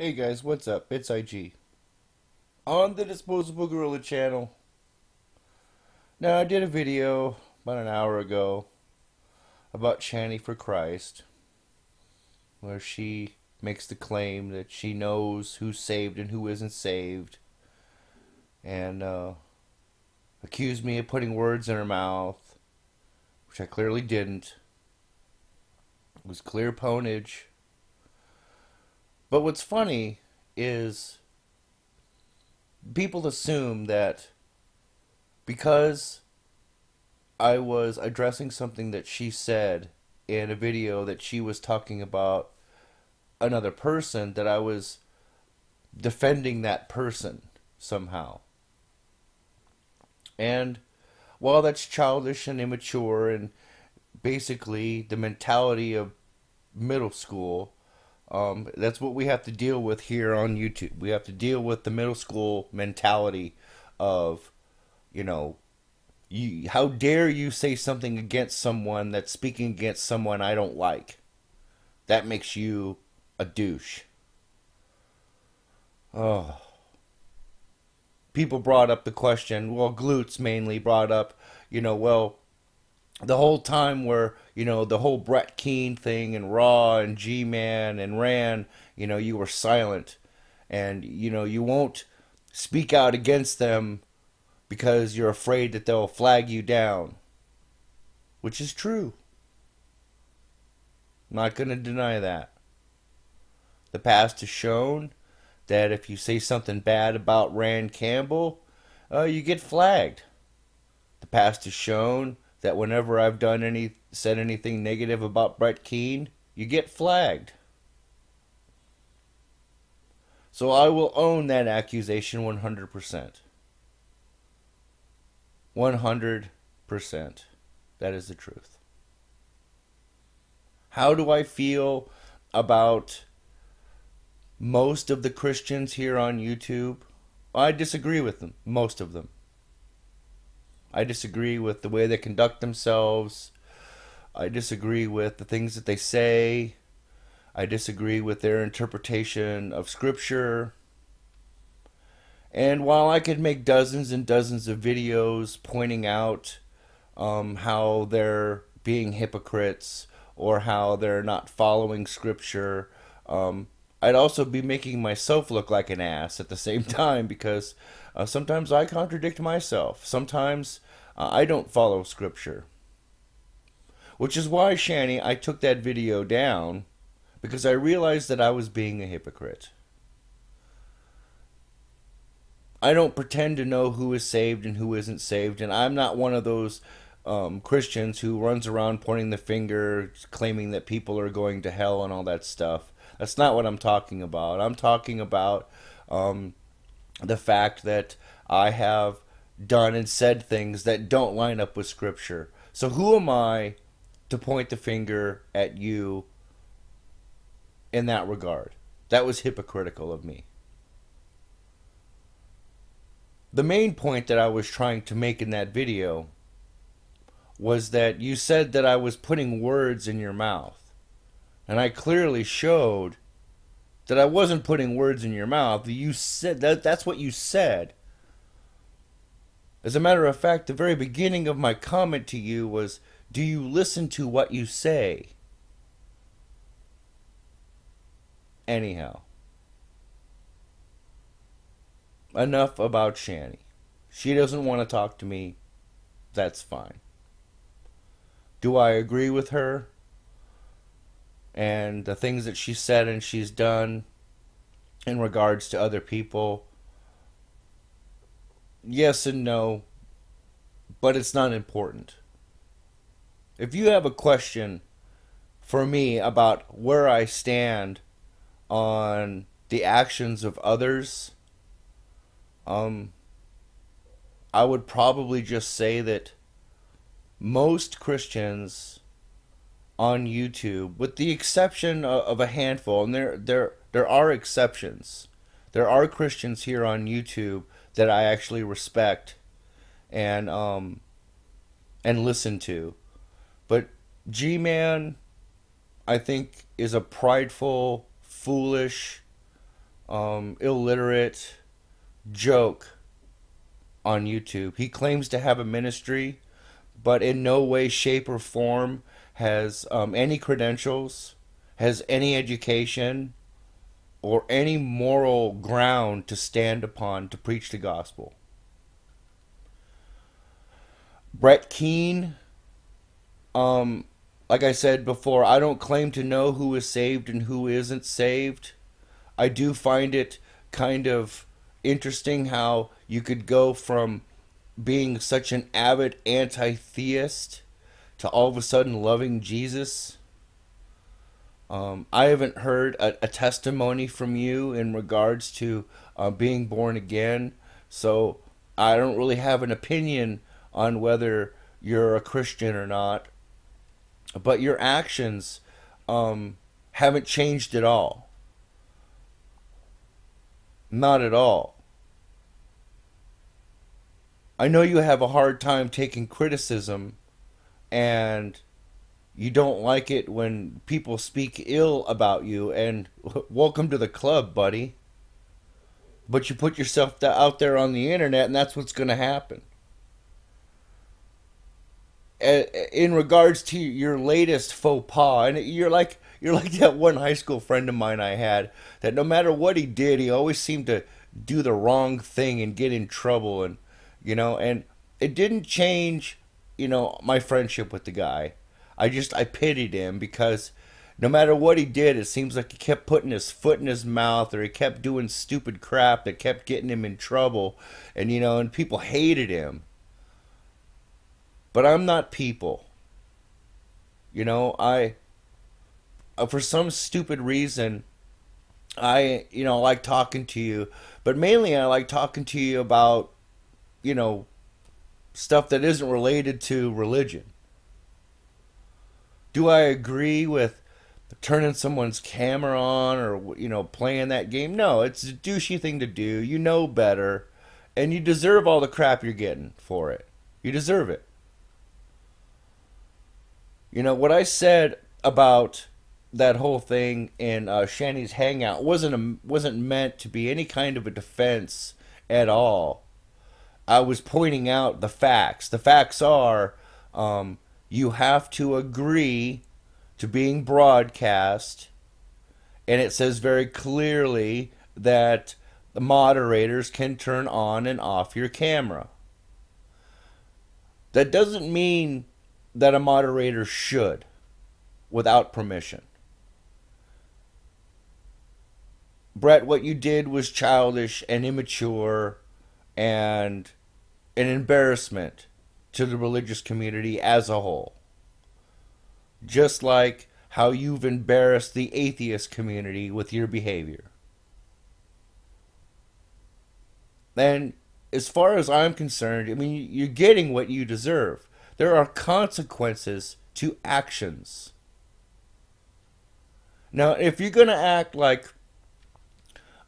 Hey guys, what's up? It's IG. On the Disposable Gorilla channel. Now, I did a video about an hour ago about Channy for Christ, where she makes the claim that she knows who's saved and who isn't saved, and accused me of putting words in her mouth, which I clearly didn't. It was clear ponage. But what's funny is people assume that because I was addressing something that she said in a video that she was talking about another person, that I was defending that person somehow. And while that's childish and immature and basically the mentality of middle school, that's what we have to deal with here on YouTube. We have to deal with the middle school mentality of, you know, how dare you say something against someone that's speaking against someone I don't like? That makes you a douche. Oh. People brought up the question, well, Glutes mainly brought up, well, the whole time where, the whole Brett Keane thing and Raw and G-Man and Ran, you were silent. And, you won't speak out against them because you're afraid that they'll flag you down. Which is true. I'm not going to deny that. The past has shown that if you say something bad about Rand Campbell, you get flagged. The past has shown that whenever I've said anything negative about Brett Keane, you get flagged. So I will own that accusation 100%. 100%. That is the truth. How do I feel about most of the Christians here on YouTube? I disagree with them, most of them. I disagree with the way they conduct themselves. I disagree with the things that they say. I disagree with their interpretation of Scripture. And while I could make dozens and dozens of videos pointing out how they're being hypocrites or how they're not following Scripture, I'd also be making myself look like an ass at the same time, because sometimes I contradict myself. Sometimes I don't follow Scripture. Which is why, Shani, I took that video down, because I realized that I was being a hypocrite. I don't pretend to know who is saved and who isn't saved, and I'm not one of those Christians who runs around pointing the finger, claiming that people are going to hell and all that stuff. That's not what I'm talking about. I'm talking about the fact that I have done and said things that don't line up with Scripture. So who am I to point the finger at you in that regard? That was hypocritical of me. The main point that I was trying to make in that video was that you said that I was putting words in your mouth. And I clearly showed that I wasn't putting words in your mouth. You said that's what you said. As a matter of fact, the very beginning of my comment to you was, do you listen to what you say? Anyhow. Enough about Shani. She doesn't want to talk to me. That's fine. Do I agree with her and the things that she said and she's done in regards to other people? Yes and no, but it's not important. If you have a question for me about where I stand on the actions of others, I would probably just say that most Christians on YouTube, with the exception of a handful, and there are exceptions. There are Christians here on YouTube that I actually respect and listen to. But G-Man, I think, is a prideful, foolish illiterate joke on YouTube. He claims to have a ministry, but in no way, shape, or form has any credentials, has any education, or any moral ground to stand upon to preach the gospel. Brett Keane, like I said before, I don't claim to know who is saved and who isn't saved. I do find it kind of interesting how you could go from being such an avid anti-theist to all of a sudden loving Jesus. I haven't heard a testimony from you in regards to being born again, so I don't really have an opinion on whether you're a Christian or not. But your actions haven't changed at all. Not at all. I know you have a hard time taking criticism, and you don't like it when people speak ill about you, and welcome to the club, buddy. But you put yourself out there on the internet, and that's what's going to happen. In regards to your latest faux pas, and you're like that one high school friend of mine I had, that no matter what he did, he always seemed to do the wrong thing and get in trouble, and and it didn't change, my friendship with the guy. I pitied him because no matter what he did, it seems like he kept putting his foot in his mouth, or he kept doing stupid crap that kept getting him in trouble, and people hated him. But I'm not people. I for some stupid reason, I like talking to you, but mainly I like talking to you about, stuff that isn't related to religion. Do I agree with turning someone's camera on, or playing that game? No, it's a douchey thing to do. You know better, and you deserve all the crap you're getting for it. You deserve it. What I said about that whole thing in Shanny's Hangout wasn't meant to be any kind of a defense at all. I was pointing out the facts. The facts are, you have to agree to being broadcast, and it says very clearly that the moderators can turn on and off your camera. That doesn't mean that a moderator should, without permission. Brett, what you did was childish and immature and an embarrassment to the religious community as a whole. Just like how you've embarrassed the atheist community with your behavior. And as far as I'm concerned, you're getting what you deserve. There are consequences to actions. Now, if you're going to act like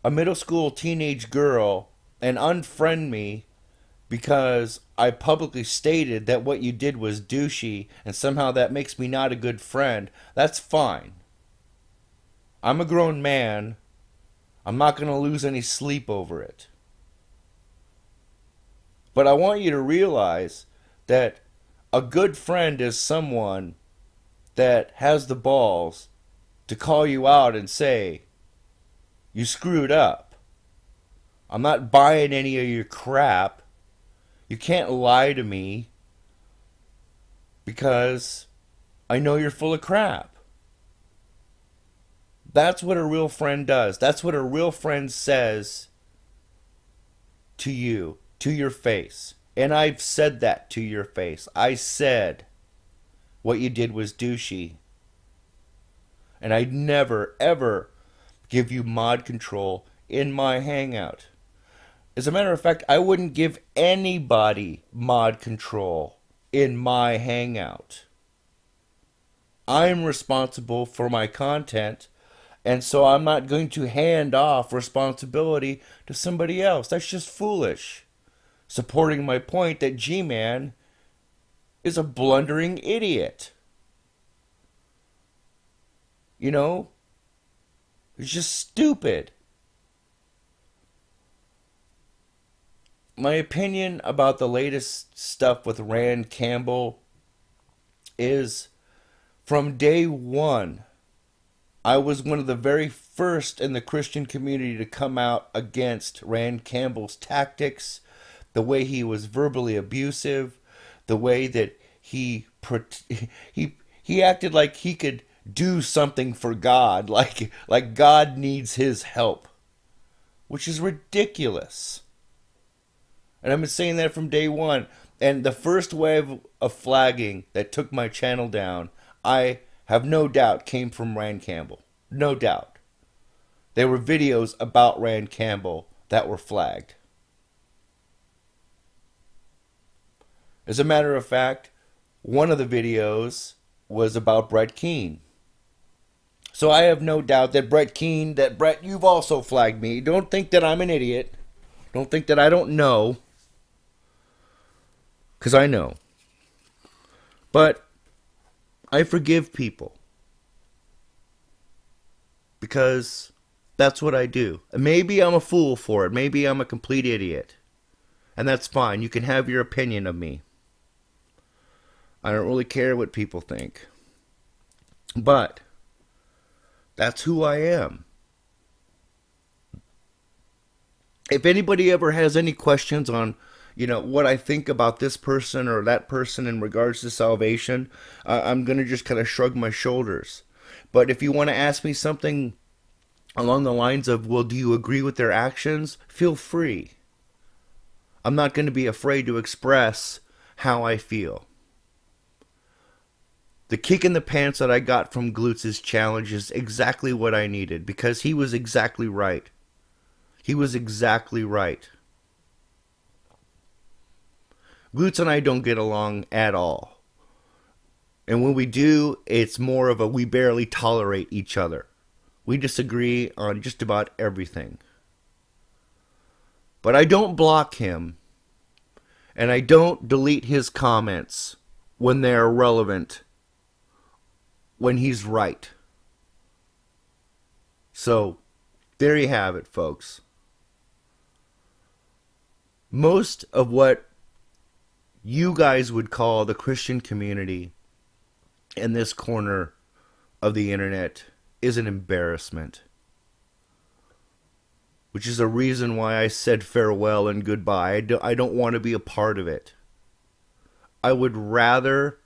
a middle school teenage girl and unfriend me because I publicly stated that what you did was douchey and somehow that makes me not a good friend, that's fine. I'm a grown man. I'm not going to lose any sleep over it. But I want you to realize that a good friend is someone that has the balls to call you out and say, you screwed up. I'm not buying any of your crap. You can't lie to me because I know you're full of crap. That's what a real friend does. That's what a real friend says to you, to your face. And I've said that to your face. I said what you did was douchey. And I'd never, ever give you mod control in my Hangout. As a matter of fact, I wouldn't give anybody mod control in my Hangout. I'm responsible for my content, and so I'm not going to hand off responsibility to somebody else. That's just foolish. Supporting my point that G-Man is a blundering idiot. It's just stupid. my opinion about the latest stuff with Rand Campbell is, from day one, I was one of the very first in the Christian community to come out against Rand Campbell's tactics, the way he was verbally abusive, the way that he acted like he could do something for God, like God needs his help, which is ridiculous. And I've been saying that from day one. And the first wave of flagging that took my channel down, I have no doubt came from Rand Campbell. No doubt. There were videos about Rand Campbell that were flagged. As a matter of fact, one of the videos was about Brett Keane. So I have no doubt that Brett, you've also flagged me. Don't think that I'm an idiot. Don't think that I don't know. Because I know. But I forgive people. Because that's what I do. And maybe I'm a fool for it. Maybe I'm a complete idiot. And that's fine. You can have your opinion of me. I don't really care what people think. But that's who I am. If anybody ever has any questions on, what I think about this person or that person in regards to salvation, I'm going to just kind of shrug my shoulders. But if you want to ask me something along the lines of, well, do you agree with their actions? Feel free. I'm not going to be afraid to express how I feel. The kick in the pants that I got from Glutes' challenge is exactly what I needed, because he was exactly right. He was exactly right. Glutes and I don't get along at all. And when we do, it's more of a we barely tolerate each other. We disagree on just about everything. But I don't block him, and I don't delete his comments when they're relevant, when he's right. So, there you have it, folks. Most of what you guys would call the Christian community in this corner of the internet is an embarrassment. Which is a reason why I said farewell and goodbye. I don't want to be a part of it. I would rather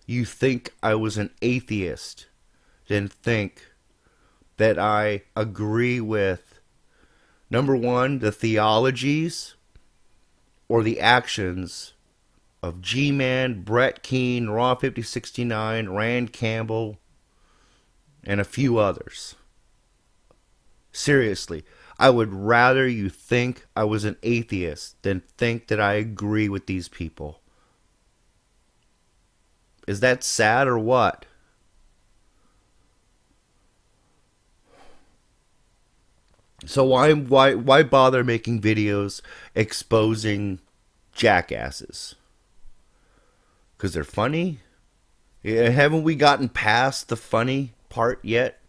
you think I was an atheist than think that I agree with, number one, the theologies or the actions of G-Man, Brett Keane, Raw 5069, Rand Campbell, and a few others. Seriously, I would rather you think I was an atheist than think that I agree with these people. Is that sad or what? So why bother making videos exposing jackasses? Because they're funny? Yeah, haven't we gotten past the funny part yet?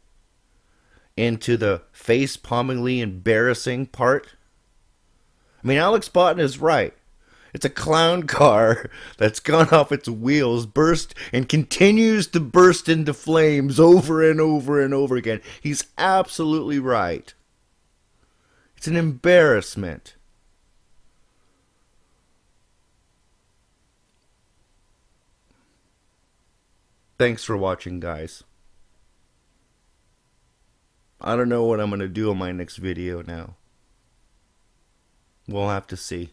Into the face-palmingly embarrassing part? I mean, Alex Botton is right. It's a clown car that's gone off its wheels, burst, and continues to burst into flames over and over and over again. He's absolutely right. It's an embarrassment. Thanks for watching, guys. I don't know what I'm going to do in my next video now. We'll have to see.